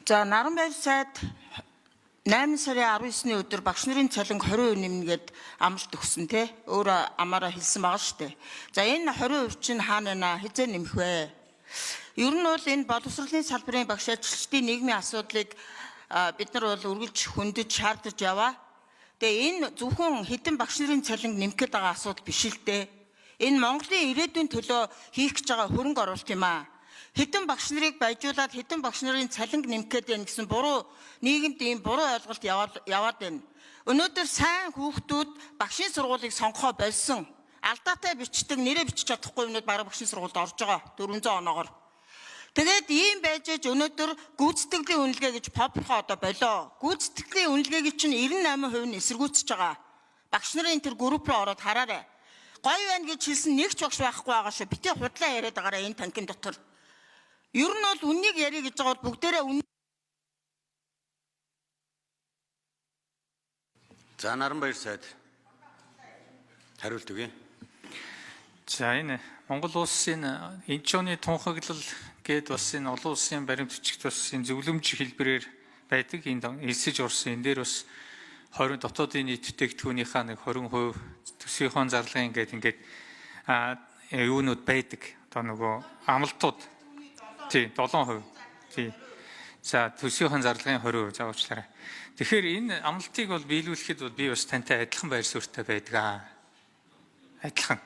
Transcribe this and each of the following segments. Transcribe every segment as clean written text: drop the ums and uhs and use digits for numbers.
За Наранбайр сайд 8 сарын 19-ний өдөр багш нарын цалинг 20% нэмнгээд амлалт өгсөн те. Өөр амаараа хэлсэн байгаа шүү дээ. За энэ 20% чинь хаана байна? Хэзээ нэмэх вэ? Ер нь бол энэ боловсролын салбарын багш ажилчдын нийгмийн асуудлыг бид нар бол үргэлж хөндөж шаардаж яваа. Тэгээ энэ зөвхөн хэдэн багш нарын цалинг нэмэх гээд байгаа асуудал биш л дээ. Энэ Монголын ирээдүйн төлөө хийх гэж байгаа хөрөнгө оруулалт юм аа. Хэдэн багш нарыг баяжуулаад хэдэн багш нарын цалинг нэмэх гээд байна гэсэн буруу нийгэмд ийм буруу ойлголт яваад байна. Өнөөдөр сайн хүүхдүүд багшийн сургуулийг сонгохоо болсон. Алдаатай бичдэг, нэрээ бичиж чадахгүй юмнууд бараг багшийн сургуульд орж байгаа 400 оноогоор. Тэгээд ийм байж өнөөдөр гүйцэтгэлийн үнэлгээ гэж попрохоо одоо болоо. Гүйцэтгэлийн үнэлгээгийн чинь 98% нь эсэргүүцэж байгаа. Багш нарын тэр групп руу ороод хараарай. Гоё байна гэж хэлсэн нэг ч багш байхгүй байгаа шүү. Битээ худлаа яриад байгаараа энэ танкин дотор. Ер нь бол үннийг ярих гэж байгаа бол бүгдээрээ За Наранбайр сайд хариулт өгье. За энэ Монгол улсын энэч оны тунхаглал гээд бас энэ олон улсын баримт бичигт бас энэ зөвлөмж хэлбэрээр байдаг. Энд элсэж орсон энэ дээр бас 20 дотоодын нийт бүтээгдэхүүнийхээ нэг 20% төсвийн зарлагын ингээд юунууд байдаг. Одоо нөгөө амлалтууд тий 7%. Тий. За төсвийн зарлагын 20% заавчлаарай. Тэгэхээр энэ амлалтыг бол биелүүлэхэд бол би бас тантай адилхан байр суурьтай байдаг. Адилхан.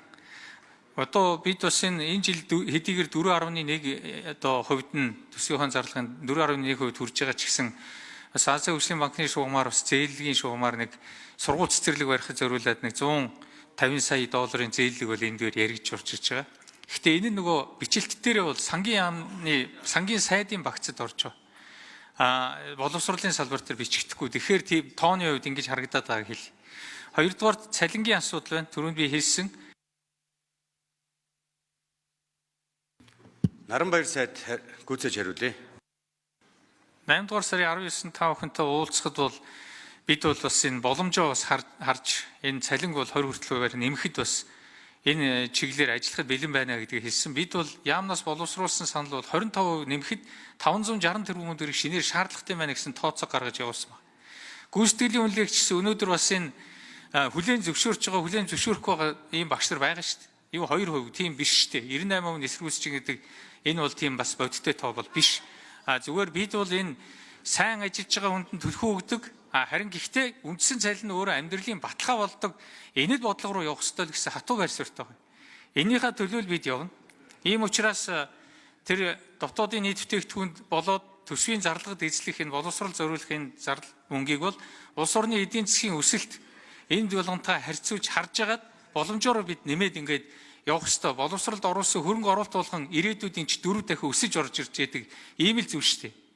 Одоо бид бас энэ жил хэдийгээр 4.1 одоо хувьд нь төсвийн зарлагын 4.1% хүрж байгаа ч гэсэн бас Азийн хөгжлийн банкны шугамаар бас зээллийн шугамаар нэг сургууль цэцэрлэг барихад зориулаад нэг 150 сая долларын зээллэг бол энэ дээр яригдж орж ирж байгаа. Гэхдээ энэ нөгөө бичлэлт дээрээ бол сангийн сайдын багцад орж байгаа. Боловсролын салбар дээр бичигдэхгүй. Тэгэхээр тийм тооны хувьд ингэж харагдаад байгааг хэл. Хоёрдугаар цалингийн асуудал байна. Түрүүнд би хэлсэн. Наранбайр сайд гүйцэж хариулъя. 8 дугаар сарын 19-нд та бүхэнтэй уулзахад бол бид бол бас энэ боломжоо бас харж энэ цалинг бол 20 хүртэлгээр нэмэхэд бас энэ чиглэлээр ажиллахад бэлэн байна гэдгийг хэлсэн. Бид бол яамнаас боловсруулсан санал бол 25% нэмэхэд 560 тэрбум төгрөг шинээр шаардлагатай байна гэсэн тооцоо гаргаж явуулсан байна. Гүйцэтгэлийн үнэлгээгч гэсэн өнөөдөр бас энэ хүлээн зөвшөөрч байгаа, хүлээн зөвшөөрөхгүй байгаа ийм багш нар байгаа шүү дээ. Юу 2% тийм биш шүү дээ. 98% эсэргүүцэж гэдэг энэ бол тийм бас бодиттой тоо бол биш. Зүгээр бид бол энэ сайн ажиллаж байгаа хүнд төлхөө өгдөг. Харин гэхдээ үндсэн цалин нь өөрөө амьдралын баталгаа болдог. Энэд бодлого руу явах ёстой гэсэн хатуу байр суурьтай байна. Энийхээ төлөө бид явна. Ийм учраас тэр дотоодын нийт бүтээгдэхүүнд болоод төсвийн зарлагад эзлэх энэ боловсрол зориулах энэ зардал мөнгийг бол улс орны эдийн засгийн өсөлт энэ болгонтой харьцуулж харж агаад боломжоор бид нэмээд ингээд явах ёстой. Боловсролд оруулсан хөрөнгө оруулалт болгон ирээдүйд энэ 4 дахин өсөж орж ирж байдаг. Ийм л зүйл шүү дээ.